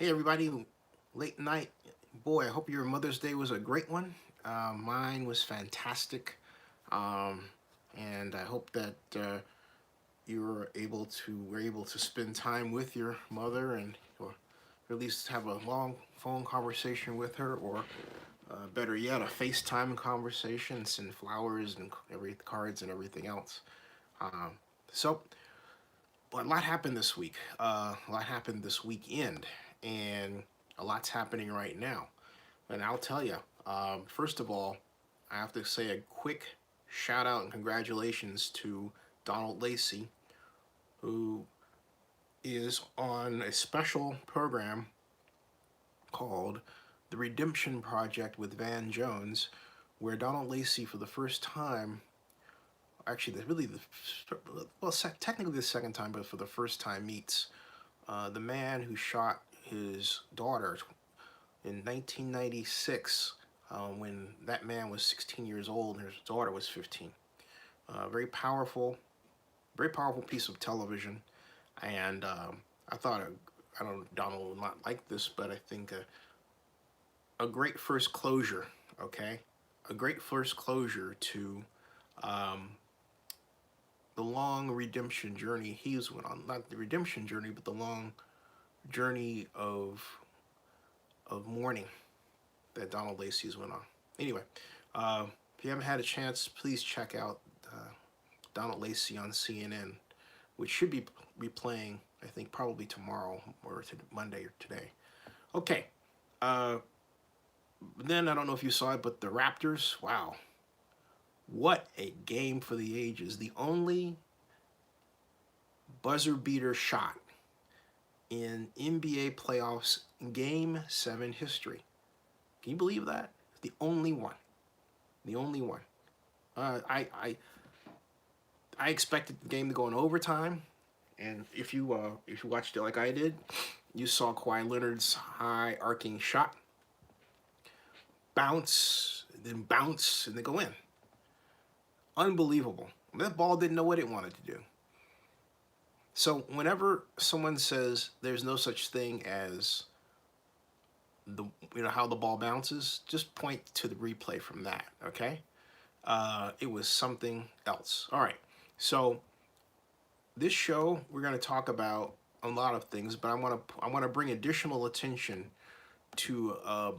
Hey everybody, late night. Boy, I hope your Mother's Day was a great one. Mine was fantastic. Um, and I hope that were able to spend time with your mother or at least have a long phone conversation with her, or better yet, a FaceTime conversation, send flowers and every cards and everything else. Um, so a lot happened this week. A lot happened this weekend, and a lot's happening right now. And I'll tell you, first of all, I have to say a quick shout out and congratulations to Donald Lacey, who is on a special program called The Redemption Project with Van Jones, where Donald Lacey, for the first time, actually, technically the second time, but for the first time, meets the man who shot his daughter in 1996 when that man was 16 years old and his daughter was 15. Very powerful piece of television. And I thought, I don't know, Donald will not like this, but I think a great first closure, okay? A great first closure to um, the long redemption journey he's went on. Not the redemption journey, but the long journey of mourning that Donald Lacey's went on. Anyway, if you haven't had a chance, please check out Donald Lacey on CNN, which should be replaying, I think, probably tomorrow or Monday or today. Okay. Uh, then I don't know if you saw it, but the Raptors, wow. What a game for the ages. The only buzzer beater shot in NBA playoffs Game 7 history. Can you believe that? The only one. The only one. Uh, I, I I expected the game to go in overtime, and if you watched it like I did, you saw Kawhi Leonard's high arcing shot bounce, and then go in. Unbelievable. That ball didn't know what it wanted to do. So whenever someone says there's no such thing as the how the ball bounces, just point to the replay from that. Okay, it was something else. All right, so this show we're going to talk about a lot of things, but I want to bring additional attention to a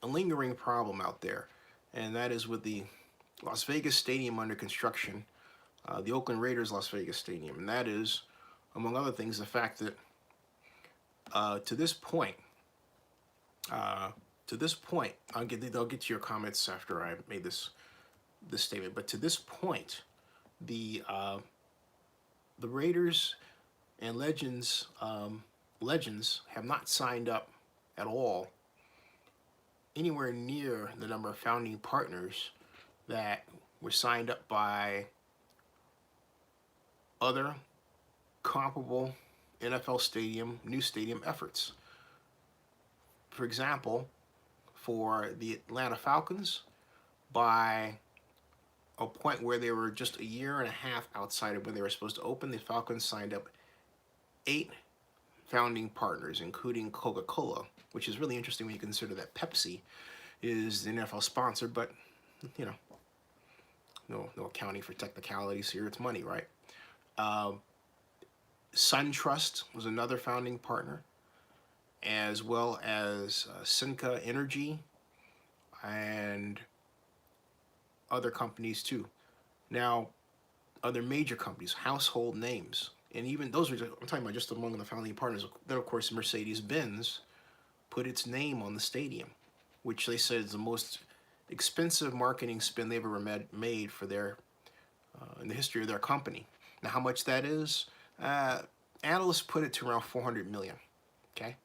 lingering problem out there, and that is with the Las Vegas Stadium under construction, the Oakland Raiders Las Vegas Stadium, and that is, among other things, the fact that to this point, uh, I'll get to your comments after I made this statement, but to this point, the uh, the Raiders and legends have not signed up at all anywhere near the number of founding partners that were signed up by other comparable NFL new stadium efforts. For example, for the Atlanta Falcons, by a point where they were just a year and a half outside of when they were supposed to open, the Falcons signed up 8 founding partners, including Coca-Cola, which is really interesting when you consider that Pepsi is the NFL sponsor, but you know, no accounting for technicalities here. It's money, right? Uh, SunTrust was another founding partner, as well as Cinca Energy and other companies too. Now, other major companies, household names, and even those I'm talking about just among the founding partners. Then, of course, Mercedes-Benz put its name on the stadium, which they said is the most expensive marketing spin they've ever made for their in the history of their company. Now, how much that is, analysts put it to around 400 million. Okay,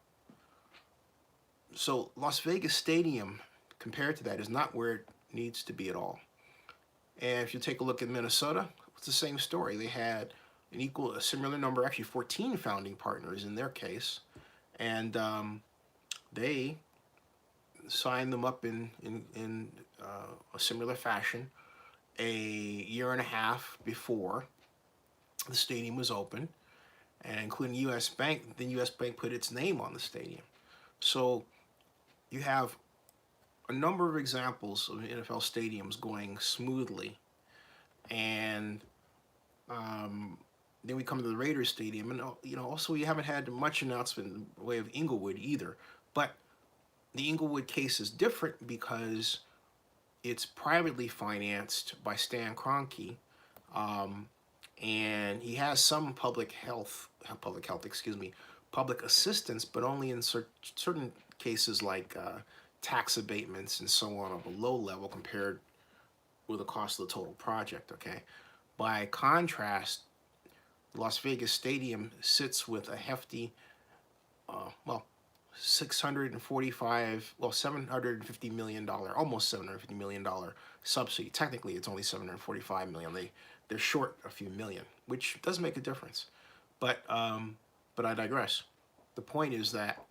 so Las Vegas Stadium, compared to that, is not where it needs to be at all. And if you take a look at Minnesota, it's the same story. They had a similar number, actually 14 founding partners in their case, and they signed them up in a similar fashion a year and a half before the stadium was open, and including U.S. Bank. Then U.S. Bank put its name on the stadium. So you have a number of examples of NFL stadiums going smoothly, and um, then we come to the Raiders stadium, and also we haven't had much announcement in the way of Inglewood either. But the Inglewood case is different because it's privately financed by Stan Kroenke, um, and he has some public assistance, but only in certain cases like tax abatements and so on of a low level compared with the cost of the total project. Okay, by contrast, Las Vegas Stadium sits with a hefty, well, 645, well, $750 million, almost $750 million subsidy. Technically, it's only 745 million. They're short a few million, which does make a difference. But I digress. The point is that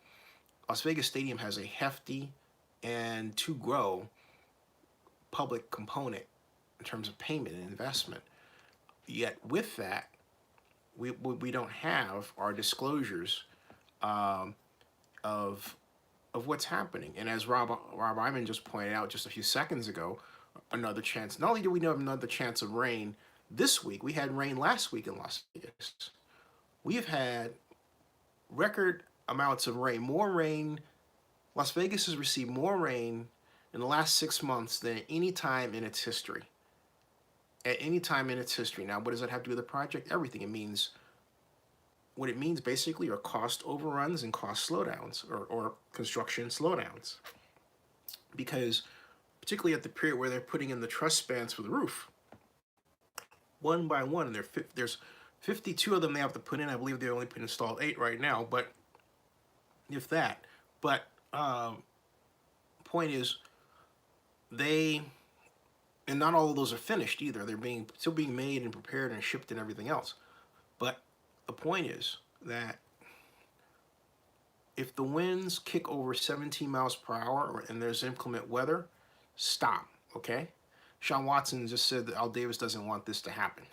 Las Vegas Stadium has a hefty and to grow public component in terms of payment and investment. Yet with that, we don't have our disclosures um, of what's happening. And as Rob Iman just pointed out just a few seconds ago, another chance. Not only do we know of another chance of rain this week, we had rain last week in Las Vegas. We've had record amounts of rain, more rain. Las Vegas has received more rain in the last 6 months than at any time in its history. At any time in its history. Now, what does that have to do with the project? Everything. What it means basically are cost overruns and cost slowdowns, or construction slowdowns. Because particularly at the period where they're putting in the truss spans for the roof, one by one, there's 52 of them they have to put in. I believe they only put installed 8 right now, but if that. But point is, they, and not all of those are finished either. They're still being made and prepared and shipped and everything else. But the point is that if the winds kick over 17 miles per hour and there's inclement weather, stop, okay? Sean Watson just said that Al Davis doesn't want this to happen.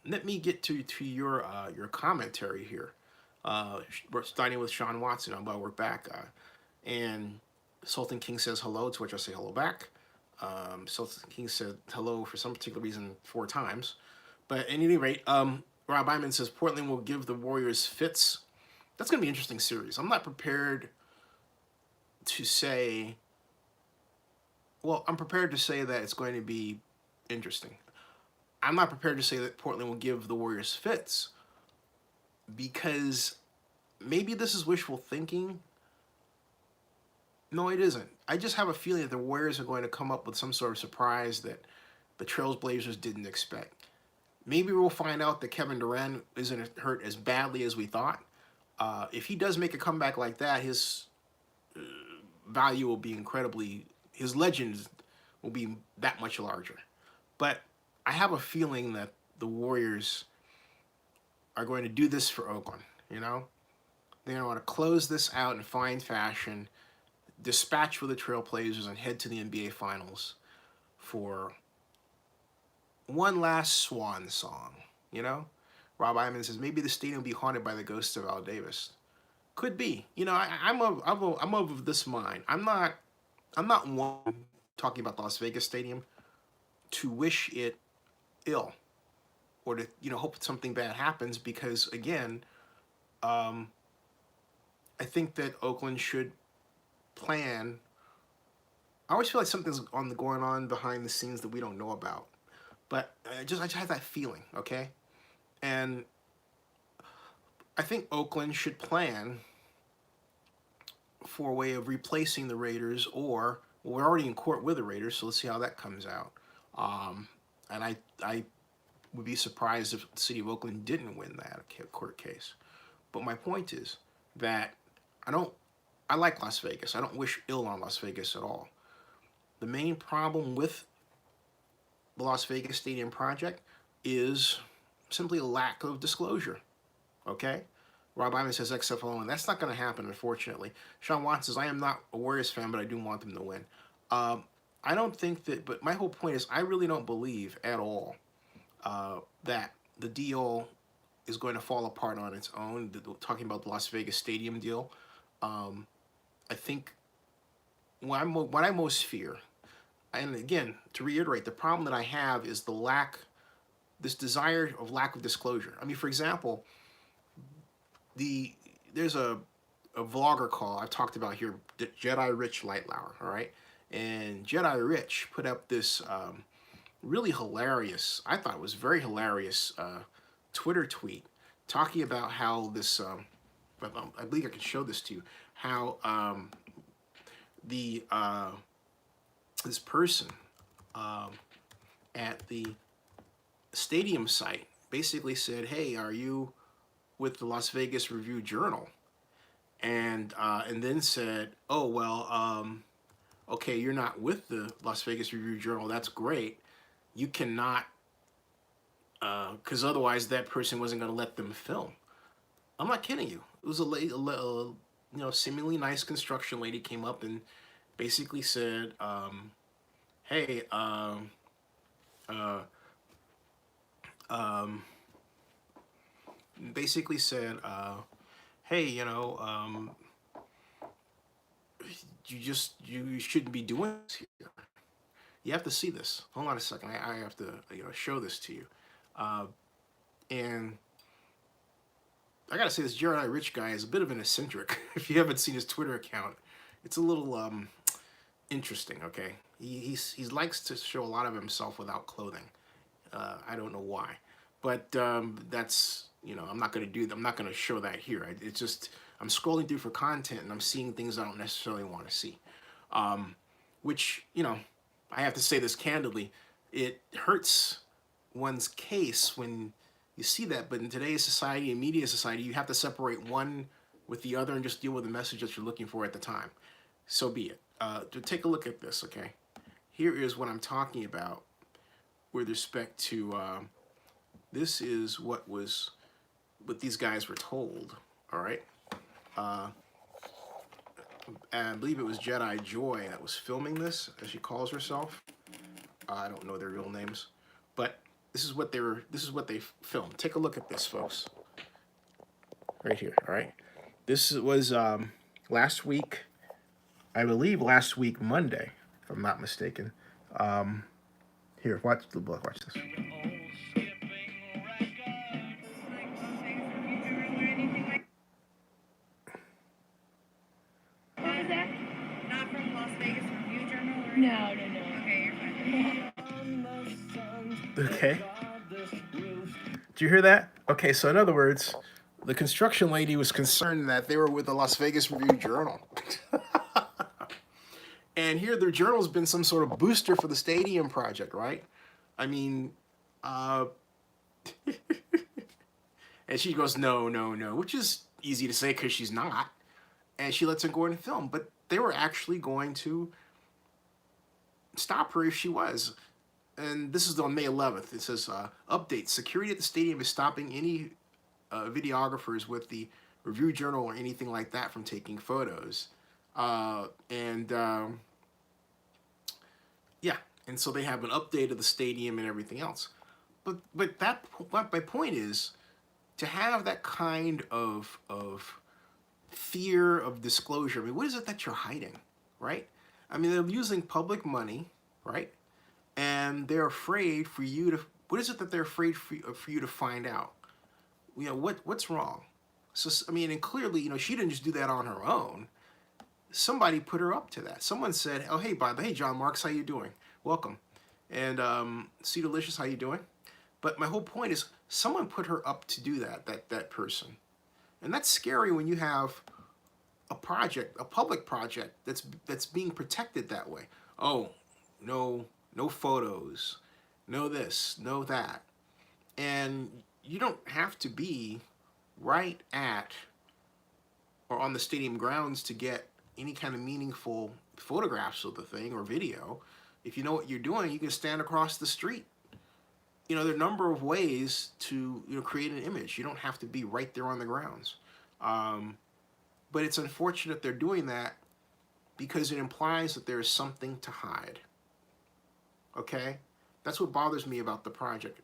Let me get to your commentary here. We're starting with Sean Watson. We're back. And Sultan King says hello, to which I say hello back. Sultan King said hello for some particular reason 4 times. But at any rate, Rob Iman says Portland will give the Warriors fits. That's going to be an interesting series. I'm not prepared to say, well, I'm prepared to say that it's going to be interesting. I'm not prepared to say that Portland will give the Warriors fits because maybe this is wishful thinking. No, it isn't. I just have a feeling that the Warriors are going to come up with some sort of surprise that the Trailblazers didn't expect. Maybe we'll find out that Kevin Durant isn't hurt as badly as we thought. If he does make a comeback like that, his value will be incredibly, his legend will be that much larger. But I have a feeling that the Warriors are going to do this for Oakland, you know? They're going to want to close this out in fine fashion, dispatch for the Trailblazers, and head to the NBA Finals for one last swan song, you know? Rob Iman says maybe the stadium will be haunted by the ghost of Al Davis. Could be. You know, I'm of this mind. I'm not one talking about the Las Vegas Stadium to wish it ill or to hope something bad happens, because again, I think that Oakland should plan. I always feel like something's going on behind the scenes that we don't know about, but I just have that feeling, okay? And I think Oakland should plan for a way of replacing the Raiders, or well, we're already in court with the Raiders, so let's see how that comes out. And I would be surprised if the city of Oakland didn't win that court case. But my point is that I like Las Vegas. I don't wish ill on Las Vegas at all. The main problem with the Las Vegas Stadium project is simply a lack of disclosure. Okay? Rob Iman says XFL, and that's not going to happen, unfortunately. Sean Watson says, I am not a Warriors fan, but I do want them to win. I don't think that, but my whole point is I really don't believe at all that the deal is going to fall apart on its own. Talking about the Las Vegas stadium deal, I think what I most fear, and again, to reiterate, the problem that I have is this desire of lack of disclosure. I mean, for example, there's a vlogger call I've talked about here, Jedi Rich Lightlauer, all right? And Jedi Rich put up this really hilarious, I thought it was very hilarious, Twitter tweet talking about how this, I believe I can show this to you, how this person at the stadium site basically said, "Hey, are you with the Las Vegas Review Journal?" And then said, "Oh well, okay, you're not with the Las Vegas Review Journal. That's great. You cannot, because otherwise that person wasn't going to let them film." I'm not kidding you. It was seemingly nice construction lady came up and basically said, "Hey, basically said, hey, you shouldn't be doing this here. You have to see this. Hold on a second. I have to show this to you." And I gotta say, this Jerry Rich guy is a bit of an eccentric. If you haven't seen his Twitter account, it's a little interesting. Okay, he likes to show a lot of himself without clothing. I don't know why, but that's I'm not gonna do that. I'm not gonna show that here. It's just I'm scrolling through for content and I'm seeing things I don't necessarily want to see, which I have to say this candidly, it hurts one's case when you see that. But in today's society and media society, you have to separate one with the other and just deal with the message that you're looking for at the time. So be it. To take a look at this, okay? Here is what I'm talking about with respect to this is what these guys were told. All right. And I believe it was Jedi Joy that was filming this, as she calls herself. I don't know their real names, but this is what they filmed. Take a look at this, folks. Right here. All right. This was last week, I believe last week Monday, if I'm not mistaken. Here, watch this. No. Okay, you're fine. Okay. Did you hear that? Okay, so in other words, the construction lady was concerned that they were with the Las Vegas Review Journal. And here their journal's been some sort of booster for the stadium project, right? I mean, and she goes, no, which is easy to say because she's not. And she lets her go and film. But they were actually going to stop her if she was. And this is on May 11th. It says, update, security at the stadium is stopping any videographers with the Review Journal or anything like that from taking photos. Yeah, and so they have an update of the stadium and everything else. But my point is, to have that kind of fear of disclosure. I mean, what is it that you're hiding, right? I mean, they're using public money, right? And they're afraid for you to. What is it that they're afraid for you to find out? What's wrong? So I mean, and clearly, she didn't just do that on her own. Somebody put her up to that. Someone said, "Oh, hey, John Marks, how you doing? Welcome." And C Delicious, how you doing? But my whole point is, someone put her up to do that person. And that's scary when you have a project, a public project that's being protected that way. Oh, no photos, no this, no that. And you don't have to be right at or on the stadium grounds to get any kind of meaningful photographs of the thing or video. If you know what you're doing, you can stand across the street. There are a number of ways to create an image. You don't have to be right there on the grounds. But it's unfortunate they're doing that because it implies that there is something to hide. Okay? That's what bothers me about the project.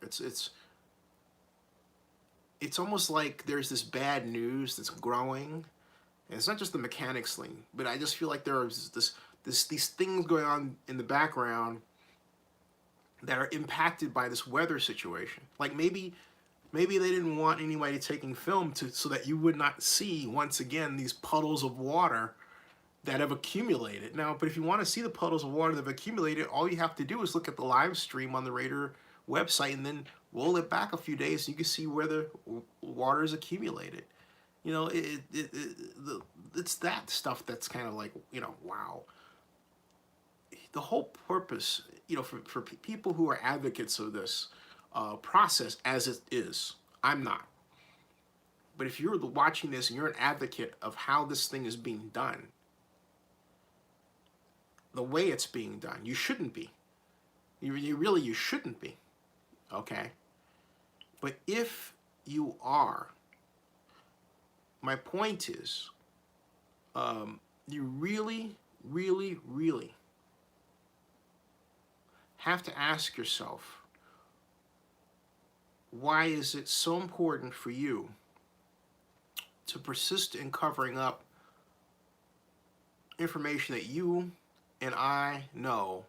it's almost like there's this bad news that's growing. And it's not just the mechanics thing, but I just feel like there's these things going on in the background that are impacted by this weather situation. Like maybe they didn't want anybody taking film to so that you would not see once again these puddles of water that have accumulated. Now, but if you want to see the puddles of water that have accumulated, all you have to do is look at the live stream on the Raider website and then roll it back a few days, and you can see where the water is accumulated. You know, it's that stuff that's kind of like, you know, wow. The whole purpose, you know, for people who are advocates of this process as it is, I'm not. But if you're watching this and you're an advocate of how this thing is being done, the way it's being done, you shouldn't be. You shouldn't be. Okay? But if you are, my point is, you really, really, really have to ask yourself, why is it so important for you to persist in covering up information that you and I know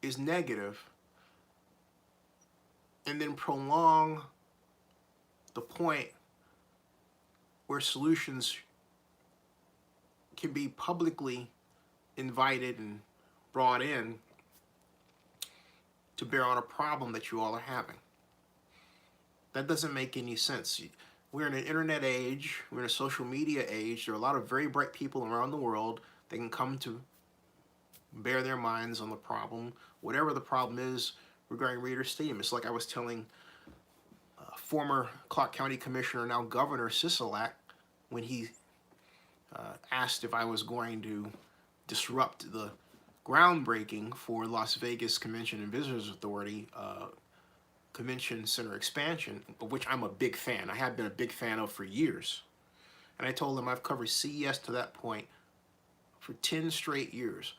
is negative, and then prolong the point where solutions can be publicly invited and brought in to bear on a problem that you all are having? That doesn't make any sense. We're in an internet age, we're in a social media age. There are a lot of very bright people around the world that can come to bear their minds on the problem, whatever the problem is regarding Raider Stadium. It's like I was telling former Clark County Commissioner, now Governor Sisolak, when he asked if I was going to disrupt the groundbreaking for Las Vegas Convention and Visitors Authority Convention Center expansion, of which I'm a big fan. I have been a big fan of for years. And I told him I've covered CES to that point for 10 straight years.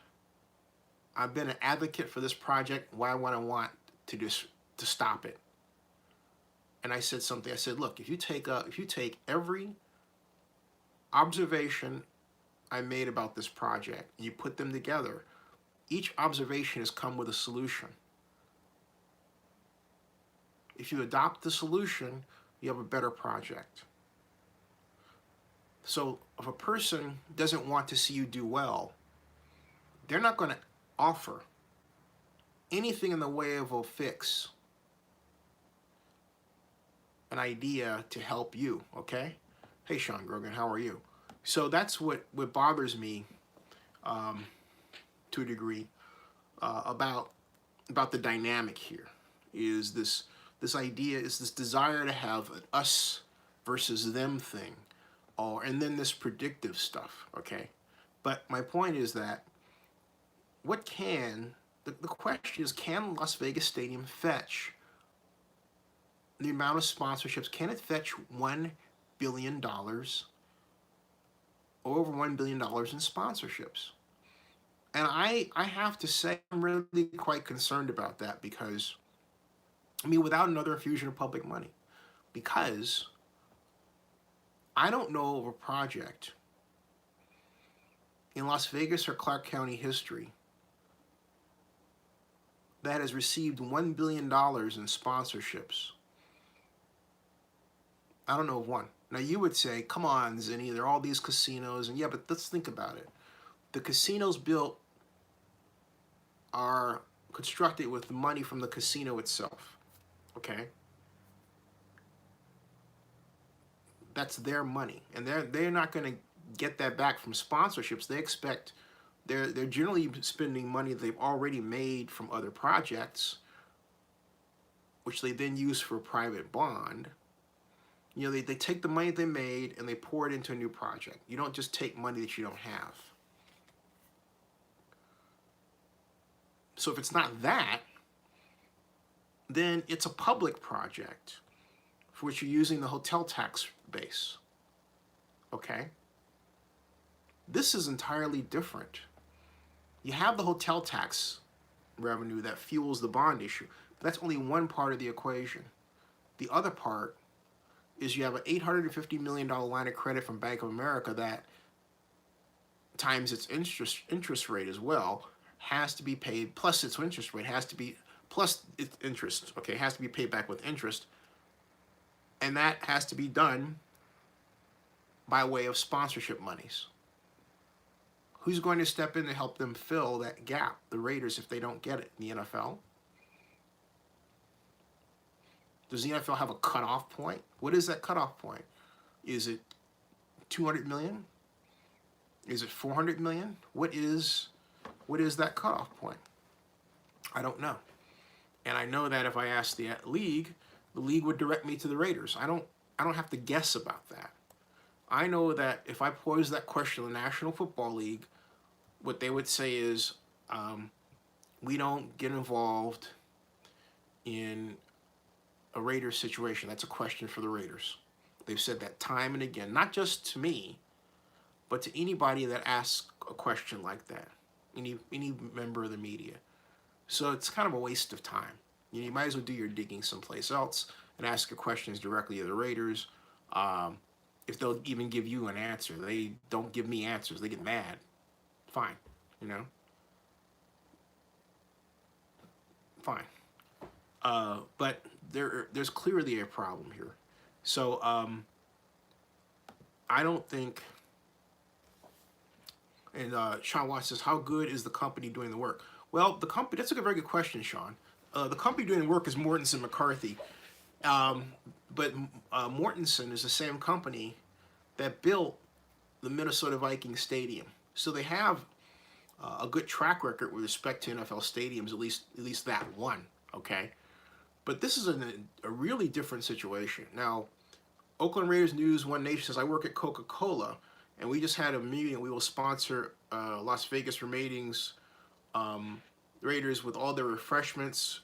I've been an advocate for this project. Why would I want to stop it? And I said something. I said, look, if you take every observation I made about this project and you put them together, each observation has come with a solution. If you adopt the solution, you have a better project. So if a person doesn't want to see you do well, they're not going to offer anything in the way of a fix, an idea to help you, okay? Hey, Sean Grogan, how are you? So that's what bothers me to a degree about the dynamic here, is this idea, is this desire to have an us versus them thing, and then this predictive stuff, okay? But my point is that the question is, can Las Vegas Stadium fetch the amount of sponsorships? Can it fetch $1 billion, or over $1 billion in sponsorships? And I have to say, I'm really quite concerned about that, because, I mean, without another infusion of public money, because I don't know of a project in Las Vegas or Clark County history that has received $1 billion in sponsorships. I don't know of one. Now you would say, come on, Zinni, there are all these casinos, and yeah, but let's think about it. The casinos built are constructed with the money from the casino itself, okay? That's their money, and they're not going to get that back from sponsorships. They expect they're generally spending money they've already made from other projects, which they then use for a private bond. You know, they take the money they made and they pour it into a new project. You don't just take money that you don't have. So if it's not that, then it's a public project for which you're using the hotel tax base. Okay? This is entirely different. You have the hotel tax revenue that fuels the bond issue, but that's only one part of the equation. The other part is you have an $850 million line of credit from Bank of America that times its interest rate as well has to be paid, plus its interest rate has to be, plus its interest, okay, has to be paid back with interest. And that has to be done by way of sponsorship monies. Who's going to step in to help them fill that gap? The Raiders, if they don't get it in the NFL. Does the NFL have a cutoff point? What is that cutoff point? Is it 200 million? Is it 400 million? What is that cutoff point? I don't know. And I know that if I ask the league would direct me to the Raiders. I don't have to guess about that. I know that if I pose that question to the National Football League, what they would say is, we don't get involved in a Raiders situation. That's a question for the Raiders. They've said that time and again, not just to me, but to anybody that asks a question like that, any member of the media. So it's kind of a waste of time. You might as well do your digging someplace else and ask your questions directly to the Raiders. If they'll even give you an answer. They don't give me answers. They get mad. Fine, Fine. But there's clearly a problem here. So I don't think, and Sean Watts says, how good is the company doing the work? Well, the company, that's a very good question, Sean. The company doing the work is Mortensen McCarthy. But Mortensen is the same company that built the Minnesota Vikings stadium. So they have a good track record with respect to NFL stadiums, at least that one, okay? But this is a really different situation. Now, Oakland Raiders News One Nation says, I work at Coca-Cola, and we just had a meeting. We will sponsor Las Vegas Raiders with all their refreshments.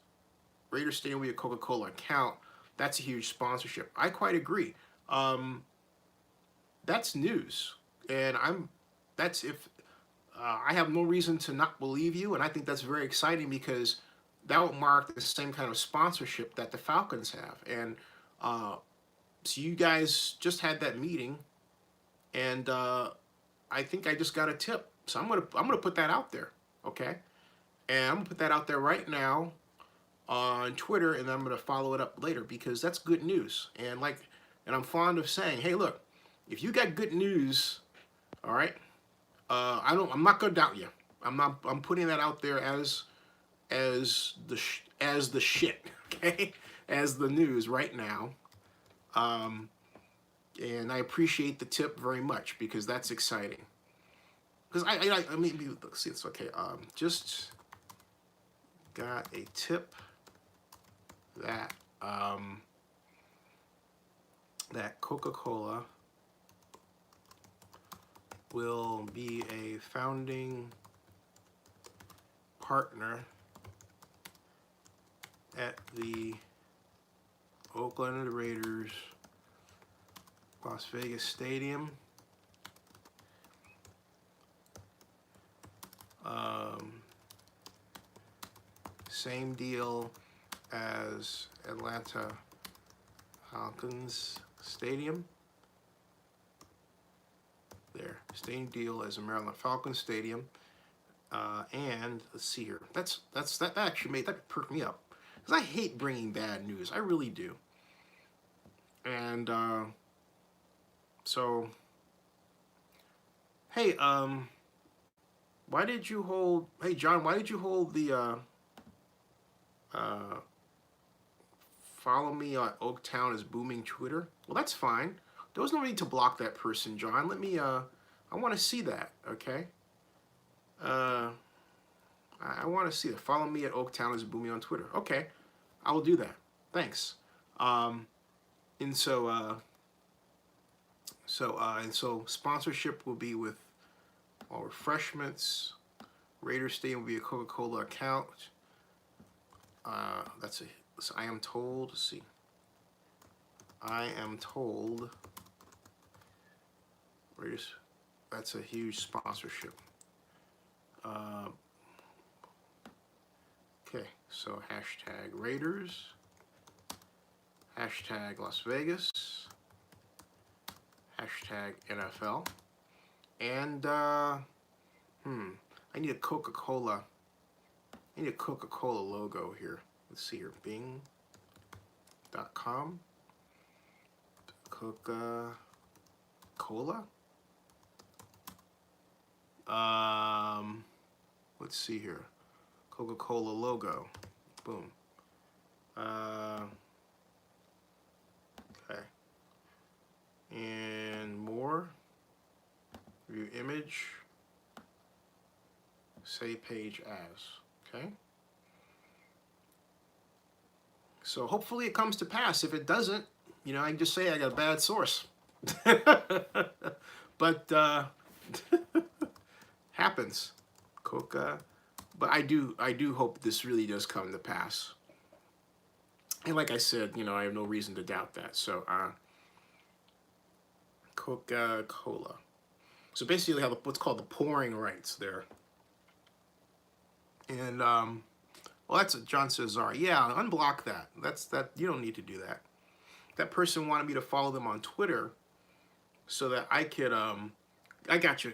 Raiders Stadium will be a Coca-Cola account. That's a huge sponsorship. I quite agree. That's news, and I have no reason to not believe you, and I think that's very exciting because that would mark the same kind of sponsorship that the Falcons have. And so you guys just had that meeting, and I think I just got a tip. So I'm gonna put that out there, okay? And I'm gonna put that out there right now on Twitter, and I'm gonna follow it up later because that's good news. And I'm fond of saying, hey, look, if you got good news, all right, I'm not gonna doubt you. I'm putting that out there as the shit, okay, as the news right now. And I appreciate the tip very much because that's exciting. Because I mean, let's see, it's okay. Just got a tip that that Coca-Cola will be a founding partner at the Oakland Raiders Las Vegas Stadium. Same deal as Atlanta Falcons Stadium. There, same deal as a Maryland Falcons Stadium. And let's see here. That actually made that perk me up because I hate bringing bad news. I really do. And so, hey, why did you hold? Hey, John, why did you hold the follow me on Oaktown is booming Twitter? Well, that's fine. There was no need to block that person, John. Let me, I want to see that, okay? I want to see it. Follow me at Oaktown is booming on Twitter. Okay, I will do that. Thanks. And so sponsorship will be with all refreshments. Raiders Stadium will be a Coca-Cola account. So I am told, let's see. I am told Raiders, that's a huge sponsorship. Okay, so hashtag Raiders, hashtag Las Vegas, Hashtag NFL. And I need a Coca-Cola. I need a Coca-Cola logo here. Let's see here. Bing.com. Coca-Cola. Let's see here. Coca-Cola logo. Boom. Okay. And more. View image. Save page as. Okay. So hopefully it comes to pass. If it doesn't, you know, I can just say I got a bad source. But happens. Coca. But I do hope this really does come to pass. And like I said, you know, I have no reason to doubt that. So Coca-Cola. So basically, have what's called the pouring rights there. And well, that's what John Cesar. Yeah, unblock that. That you don't need to do that. That person wanted me to follow them on Twitter so that I could I got you.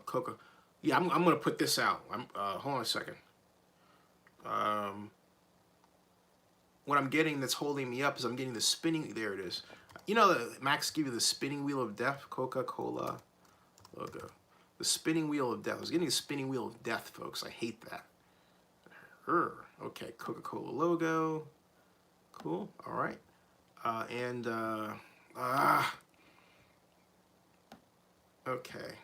Coca. Yeah, I'm gonna put this out. Hold on a second. What I'm getting that's holding me up is I'm getting the spinning. There it is. You know, Max give you the spinning wheel of death. Coca-Cola logo. The spinning wheel of death. I was getting the spinning wheel of death, folks. I hate that. Okay, Coca-Cola logo. Cool. All right. Okay.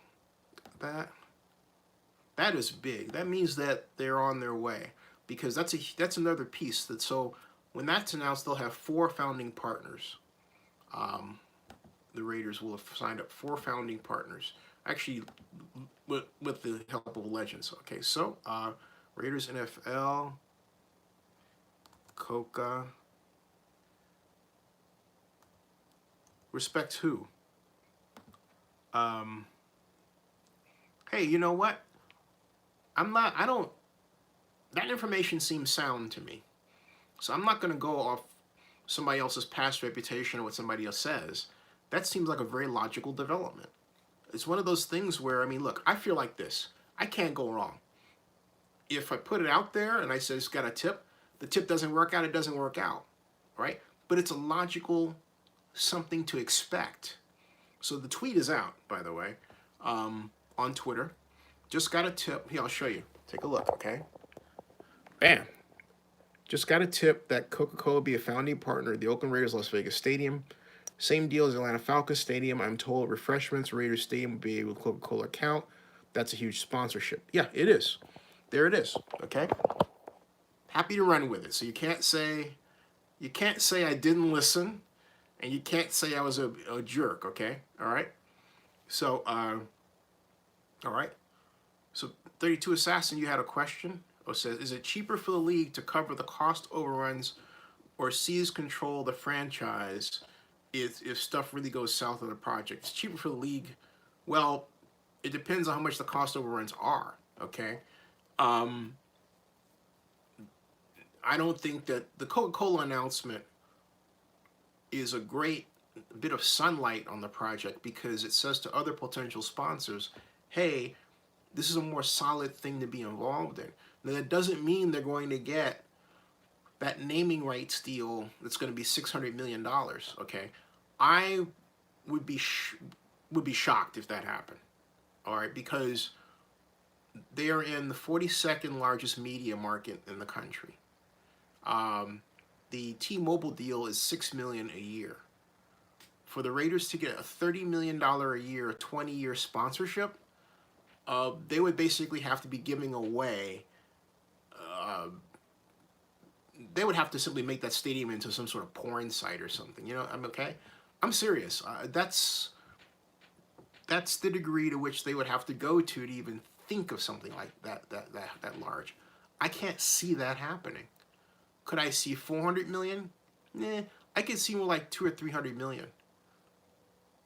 That is big. That means that they're on their way, because that's another piece. That so when that's announced, they'll have 4 founding partners. The Raiders will have signed up 4 founding partners, actually, with the help of legends. Okay, so Raiders NFL, Coca. Respect who? Hey, you know what? That information seems sound to me. So I'm not going to go off somebody else's past reputation or what somebody else says. That seems like a very logical development. It's one of those things where, I mean, look, I feel like this. I can't go wrong. If I put it out there and I say it's got a tip, the tip doesn't work out, it doesn't work out, right? But it's a logical something to expect. So the tweet is out, by the way, on Twitter. Just got a tip. Here, I'll show you. Take a look, okay? Bam. Just got a tip that Coca-Cola be a founding partner at the Oakland Raiders Las Vegas Stadium. Same deal as Atlanta Falcons Stadium. I'm told refreshments, Raiders Stadium will be able to Coca-Cola account. That's a huge sponsorship. Yeah, it is. There it is, okay? Happy to run with it. So you can't say I didn't listen, and you can't say I was a jerk, okay? All right? So, all right. So 32 Assassin, you had a question. It says, is it cheaper for the league to cover the cost overruns or seize control of the franchise if stuff really goes south on the project? It's cheaper for the league. Well, it depends on how much the cost overruns are, okay? I don't think that the Coca-Cola announcement is a great bit of sunlight on the project, because it says to other potential sponsors, hey, this is a more solid thing to be involved in. Now, that doesn't mean they're going to get that naming rights deal that's going to be $600 million, okay? I would be shocked if that happened, all right? Because they are in the 42nd largest media market in the country. The T-Mobile deal is $6 million a year. For the Raiders to get a $30 million a year, 20-year sponsorship, they would basically have to be giving away. They would have to simply make that stadium into some sort of porn site or something. You know, I'm okay. I'm serious. That's the degree to which they would have to go to even think of something like that large. I can't see that happening. Could I see 400 million? Nah, I could see more like 200 or 300 million.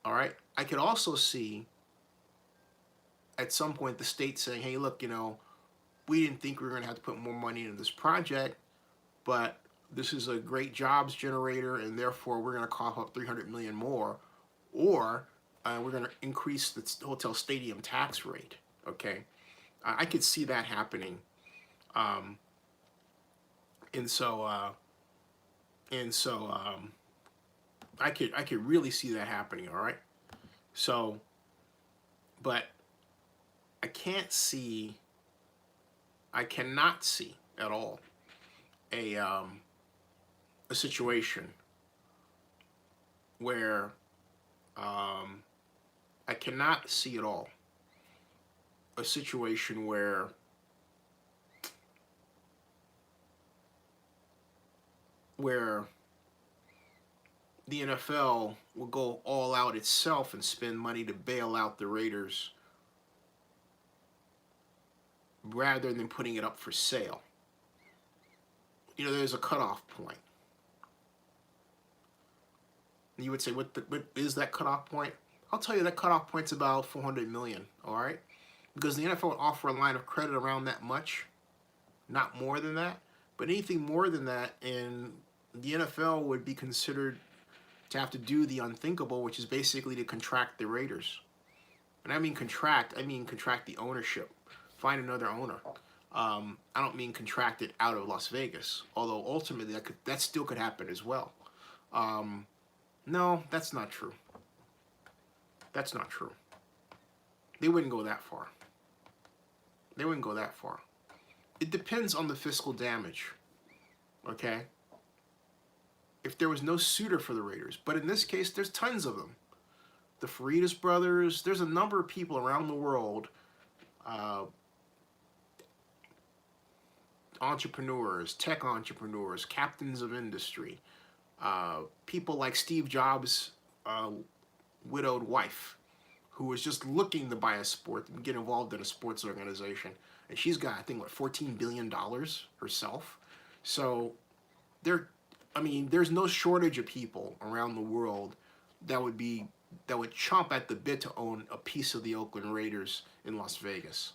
All right. I could also see at some point the state saying, hey, look, you know, we didn't think we were going to have to put more money into this project, but this is a great jobs generator, and therefore we're going to cough up 300 million more. Or we're going to increase the hotel stadium tax rate. Okay, I could see that happening, um, and so I could really see that happening. All right, so but I can't see, I cannot see at all a situation where I cannot see at all a situation where the NFL will go all out itself and spend money to bail out the Raiders rather than putting it up for sale. You know, there's a cutoff point. And you would say, what is that cutoff point? I'll tell you that cutoff point's about 400 million. All right, because the NFL would offer a line of credit around that much, not more than that. But anything more than that, and the NFL would be considered to have to do the unthinkable, which is basically to contract the Raiders. And I mean contract the ownership, find another owner. I don't mean contract it out of Las Vegas, although ultimately that still could happen as well. No, that's not true. That's not true. They wouldn't go that far. They wouldn't go that far. It depends on the fiscal damage, okay? If there was no suitor for the Raiders, but in this case, there's tons of them. The Faritas brothers, there's a number of people around the world, entrepreneurs, tech entrepreneurs, captains of industry, people like Steve Jobs' widowed wife, who was just looking to buy a sport and get involved in a sports organization. And she's got, I think, what, $14 billion herself. So there's no shortage of people around the world that would chomp at the bit to own a piece of the Oakland Raiders in Las Vegas.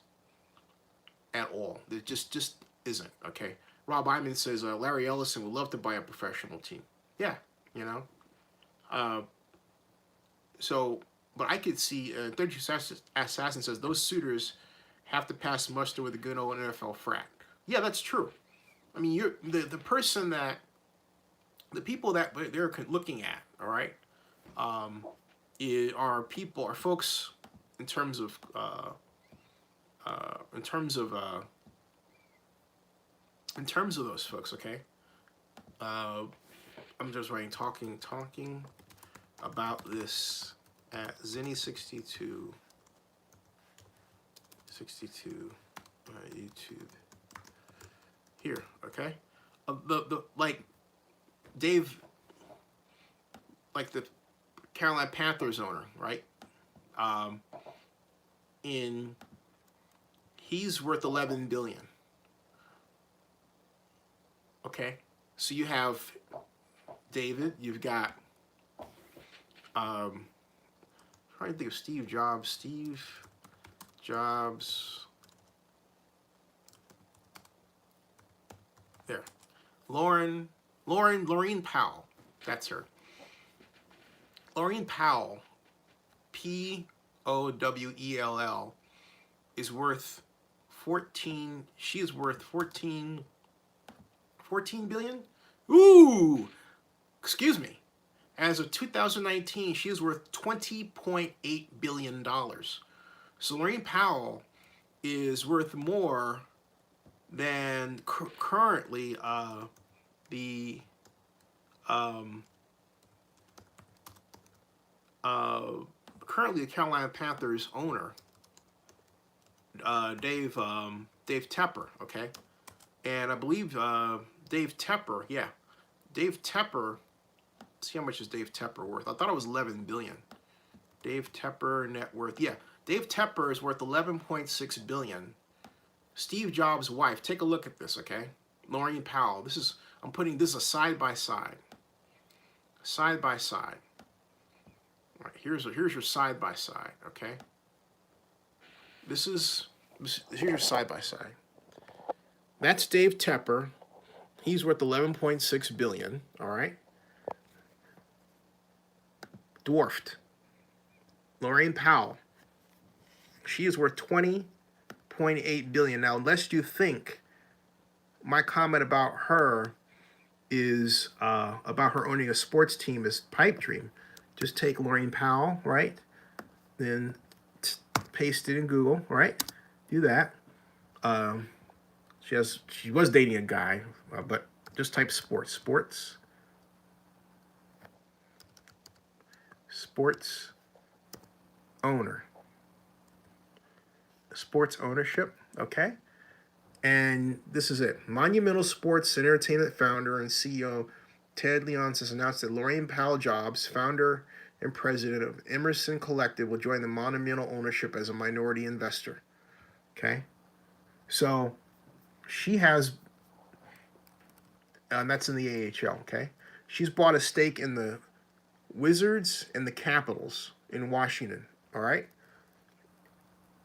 At all. There just isn't, okay? Rob Iman says Larry Ellison would love to buy a professional team. Yeah, you know. But I could see, 32 Assassin says, those suitors have to pass muster with a good old NFL frat. Yeah, that's true. I mean, the people that they're looking at, all right, are folks in terms of those folks, okay. I'm just writing talking about this at Zinny62 YouTube here, okay. The like Dave, like the Carolina Panthers owner, right? He's worth 11 billion. Okay, so you have David, you've got trying to think of Steve Jobs. There. Laureen Powell. That's her. Laureen Powell, Powell, is worth 14 billion? Ooh! Excuse me. As of 2019, she is worth $20.8 billion. So Laureen Powell is worth more than currently the Carolina Panthers owner, Dave Tepper, okay? And I believe Dave Tepper, let's see how much is Dave Tepper worth. I thought it was 11 billion. Dave Tepper net worth, yeah. Dave Tepper is worth 11.6 billion. Steve Jobs' wife, take a look at this, okay? Laureen Powell, I'm putting this side by side. Side by side. All right, here's your side by side, okay? Here's your side by side. That's Dave Tepper. He's worth 11.6 billion, all right? Dwarfed. Lorraine Powell. She is worth $20.8 billion. Now, lest you think my comment about her is about her owning a sports team is pipe dream. Just take Lorraine Powell, right? Then paste it in Google, right? Do that. She was dating a guy, but just type sports owner, sports ownership, okay? And this is it. Monumental Sports and Entertainment founder and CEO Ted Leonsis has announced that Lorraine Powell Jobs, founder and president of Emerson Collective, will join the Monumental ownership as a minority investor. Okay? So she has, that's in the AHL, okay? She's bought a stake in the Wizards and the Capitals in Washington, all right?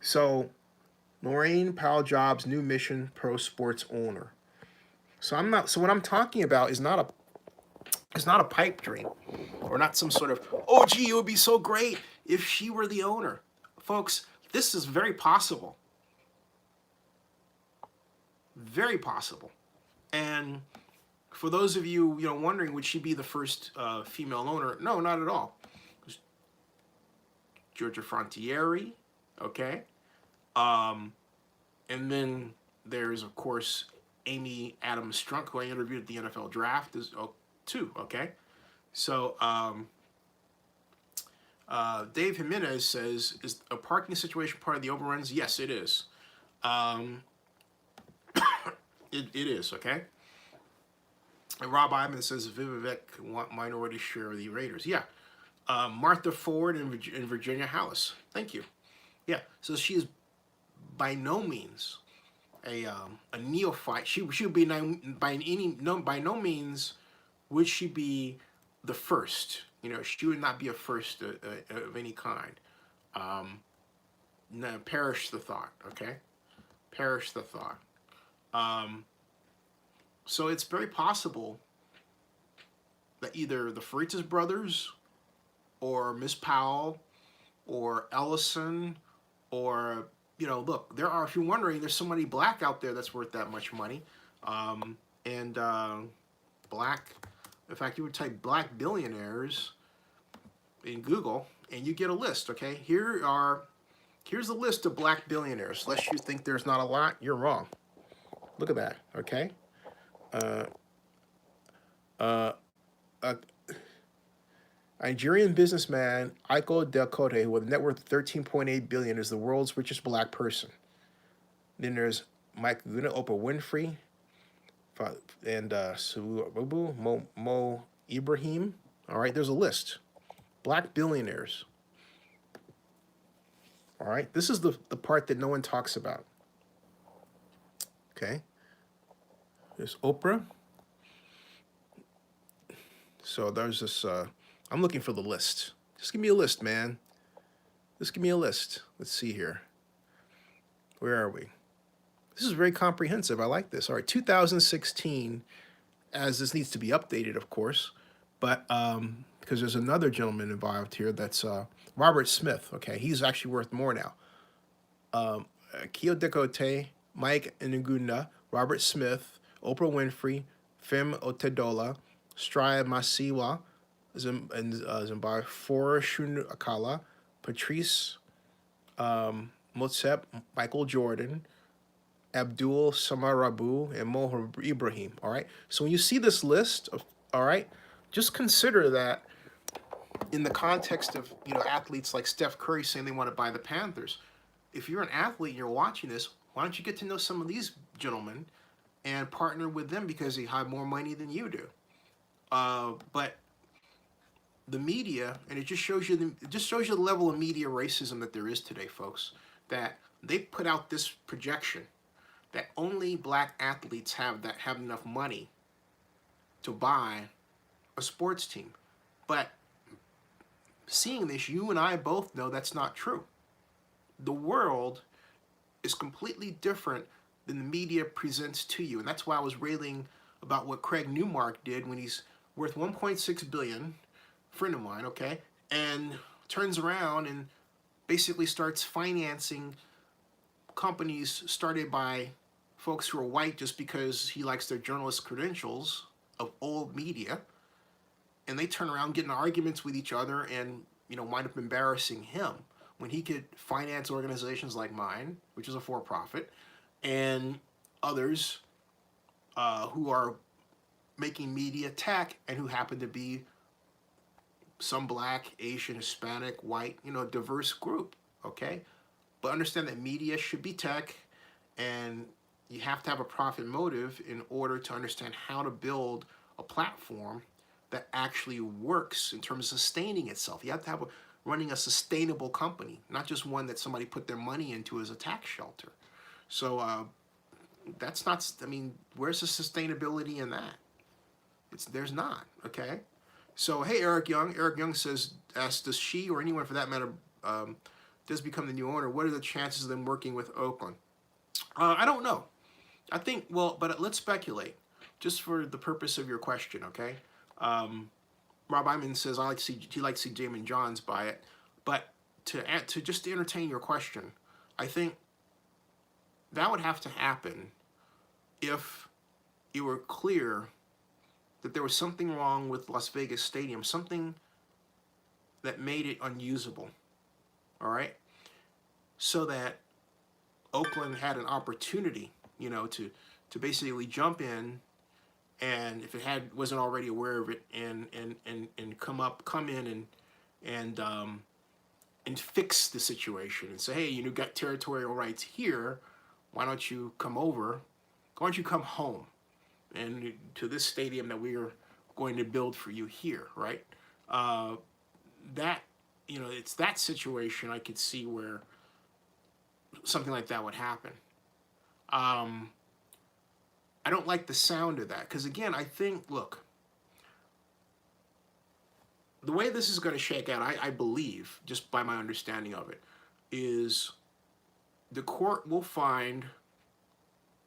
So Lorraine Powell Jobs, new mission, pro sports owner. So what I'm talking about is not a pipe dream, or not some sort of, oh gee, it would be so great if she were the owner. Folks, this is very possible. Very possible. And for those of you, wondering, would she be the first female owner? No, not at all. Georgia Frontieri, okay? And then there's, of course, Amy Adams Strunk, who I interviewed at the NFL draft, too, okay? So Dave Jimenez says, is a parking situation part of the overruns? Yes, it is. It is, okay? And Rob Iman says Vivek want minority share of the Raiders. Yeah. Martha Ford and Virginia Hallis. Thank you. Yeah. So she is by no means a neophyte. She would be by no means would she be the first. She would not be a first of any kind. No, perish the thought. Okay, perish the thought. So it's very possible that either the Freitas brothers, or Miss Powell, or Ellison, or look, there are. If you're wondering, there's somebody black out there that's worth that much money, and black. In fact, you would type black billionaires in Google, and you get a list. Okay, here's a list of black billionaires. Lest you think there's not a lot, you're wrong. Look at that. Okay. Nigerian businessman Iko Delcote, with a net worth of $13.8 billion, is the world's richest black person. Then there's Mike Luna, Oprah Winfrey, and Mo Ibrahim. All right, there's a list. Black billionaires. All right, this is the part that no one talks about. Okay. There's Oprah. So there's this, I'm looking for the list. Just give me a list, man. Just give me a list. Let's see here. Where are we? This is very comprehensive. I like this. All right, 2016, as this needs to be updated, of course, but because there's another gentleman involved here, that's Robert Smith. Okay, he's actually worth more now. Keo Decote, Mike Ngunda, Robert Smith, Oprah Winfrey, Fem Otedola, Stria Masiwa, Zimbabwe, Forashun Akala, Patrice Motsep, Michael Jordan, Abdul Samarabu, and Mo Ibrahim. All right. So when you see this list of, all right, just consider that in the context of athletes like Steph Curry saying they want to buy the Panthers. If you're an athlete and you're watching this, why don't you get to know some of these gentlemen and partner with them because they have more money than you do? But the media, and it just shows you the level of media racism that there is today, folks. That they put out this projection that only black athletes have enough money to buy a sports team. But seeing this, you and I both know that's not true. The world is completely different than the media presents to you, and that's why I was railing about what Craig Newmark did when he's worth $1.6 billion, friend of mine, okay, and turns around and basically starts financing companies started by folks who are white just because he likes their journalist credentials of old media, and they turn around getting arguments with each other and wind up embarrassing him when he could finance organizations like mine, which is a for-profit, and others who are making media tech and who happen to be some black, Asian, Hispanic, white, diverse group. Okay, but understand that media should be tech, and you have to have a profit motive in order to understand how to build a platform that actually works in terms of sustaining itself. You have to have running a sustainable company, not just one that somebody put their money into as a tax shelter. So that's not. I mean, where's the sustainability in that? There's not. Okay. So hey, Eric Young. Eric Young asks, does she or anyone for that matter does become the new owner? What are the chances of them working with Oakland? I don't know. I think, well, but let's speculate, just for the purpose of your question, okay? Rob Iman says he likes to see Jamin Johns buy it, but to just to entertain your question, I think that would have to happen if it were clear that there was something wrong with Las Vegas Stadium, something that made it unusable, all right? So that Oakland had an opportunity, to basically jump in, and if it wasn't already aware of it, and come in and fix the situation and say, hey, you got territorial rights here, why don't you come over? Why don't you come home and to this stadium that we are going to build for you here, right? That it's that situation I could see where something like that would happen. I don't like the sound of that because, again, I think, look, the way this is going to shake out, I believe, just by my understanding of it, is the court will find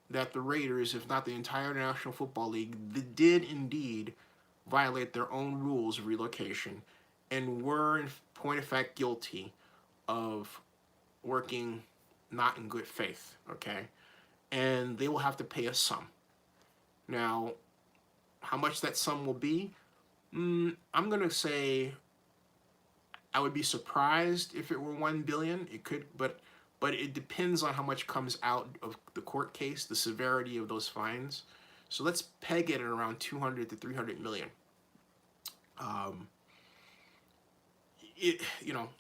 that the Raiders, if not the entire National Football League, did indeed violate their own rules of relocation and were, in point of fact, guilty of working not in good faith, okay? And they will have to pay a sum. Now, how much that sum will be, I'm going to say I would be surprised if it were $1 billion. It could, but it depends on how much comes out of the court case, the severity of those fines. So let's peg it at around 200 to 300 million.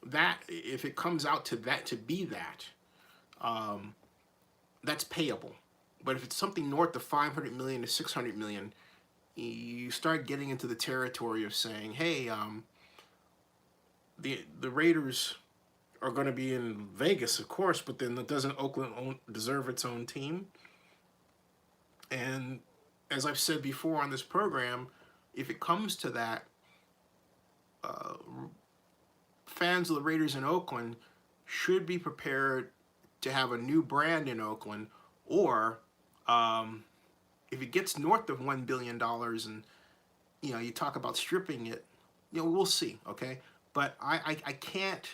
That if it comes out to that, that's payable. But if it's something north of 500 million to 600 million, you start getting into the territory of saying, hey, the Raiders are going to be in Vegas, of course, but then doesn't Oakland deserve its own team? And as I've said before on this program, if it comes to that, fans of the Raiders in Oakland should be prepared to have a new brand in Oakland, or if it gets north of $1 billion and you talk about stripping it, we'll see, okay? But I can't.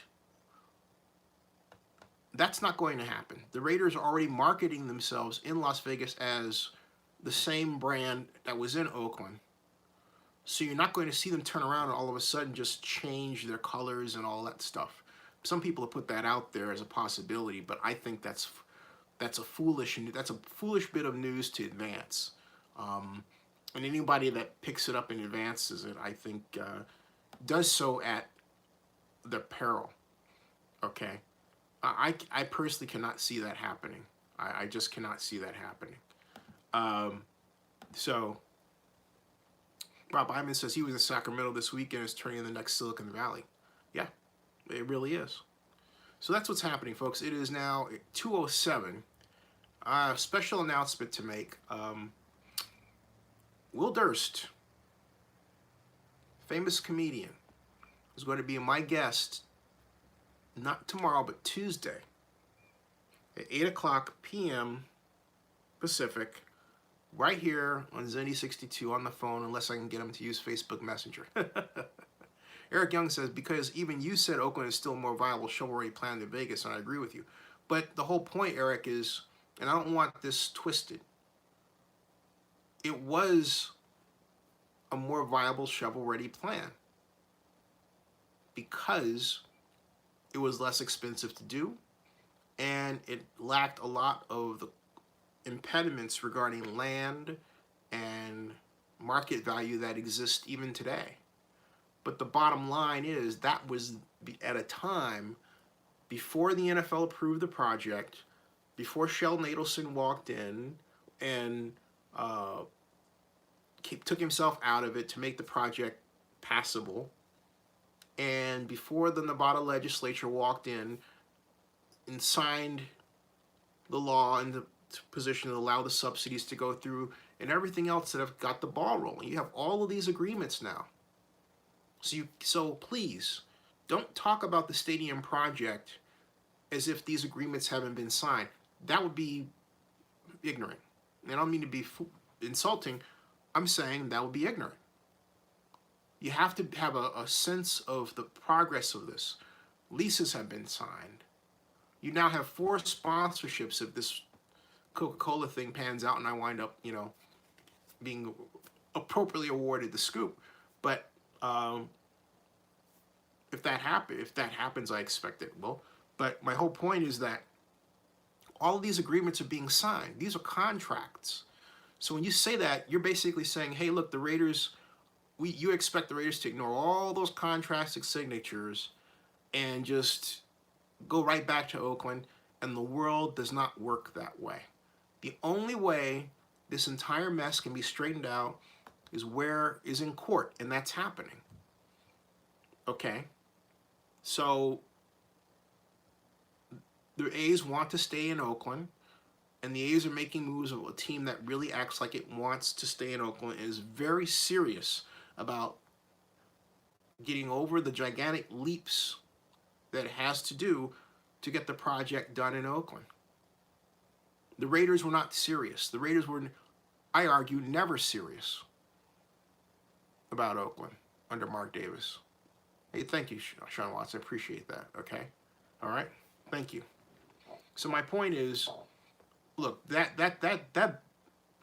That's not going to happen. The Raiders are already marketing themselves in Las Vegas as the same brand that was in Oakland. So you're not going to see them turn around and all of a sudden just change their colors and all that stuff. Some people have put that out there as a possibility, but I think that's a foolish bit of news to advance. And anybody that picks it up and advances it, I think, does so at their peril. Okay, I personally cannot see that happening. I just cannot see that happening. So Rob Hyman says he was in Sacramento this weekend, is turning the next Silicon Valley. Yeah, it really is. So that's what's happening, folks. It is now 2:07. Special announcement to make. Will Durst, famous comedian, is going to be my guest, not tomorrow, but Tuesday, at 8 o'clock p.m. Pacific, right here on Zenny 62 on the phone, unless I can get him to use Facebook Messenger. Eric Young says, because even you said Oakland is still a more viable shovel-ready plan than Vegas, and I agree with you. But the whole point, Eric, is, and I don't want this twisted, it was a more viable shovel-ready plan because it was less expensive to do, and it lacked a lot of the impediments regarding land and market value that exist even today. But the bottom line is that was at a time before the NFL approved the project, before Sheldon Adelson walked in and took himself out of it to make the project passable, and before the Nevada legislature walked in and signed the law in the position to allow the subsidies to go through and everything else that have got the ball rolling. You have all of these agreements now. So please, don't talk about the stadium project as if these agreements haven't been signed. That would be ignorant. And I don't mean to be insulting. I'm saying that would be ignorant. You have to have a sense of the progress of this. Leases have been signed. You now have 4 sponsorships if this Coca-Cola thing pans out and I wind up, being appropriately awarded the scoop. But if that happens, I expect it will. But my whole point is that all of these agreements are being signed. These are contracts. So when you say that, you're basically saying, hey, look, the Raiders, you expect the Raiders to ignore all those contracts and signatures and just go right back to Oakland, and the world does not work that way. The only way this entire mess can be straightened out is in court, and that's happening. Okay? So the A's want to stay in Oakland, and the A's are making moves of a team that really acts like it wants to stay in Oakland and is very serious about getting over the gigantic leaps that it has to do to get the project done in Oakland. The Raiders were not serious. The Raiders were, I argue, never serious about Oakland under Mark Davis. Hey, thank you, Sean Watts. I appreciate that, okay? All right? Thank you. So my point is, look, that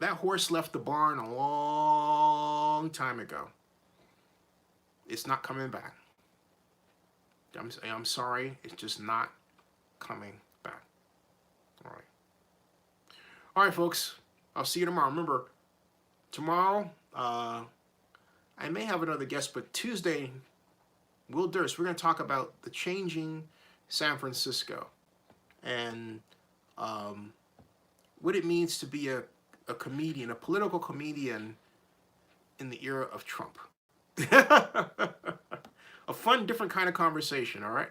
horse left the barn a long time ago. It's not coming back. I'm sorry, it's just not coming back. All right. All right, folks. I'll see you tomorrow. Remember, tomorrow, I may have another guest, but Tuesday, Will Durst, we're going to talk about the changing San Francisco and what it means to be a comedian, a political comedian in the era of Trump. A fun, different kind of conversation, all right?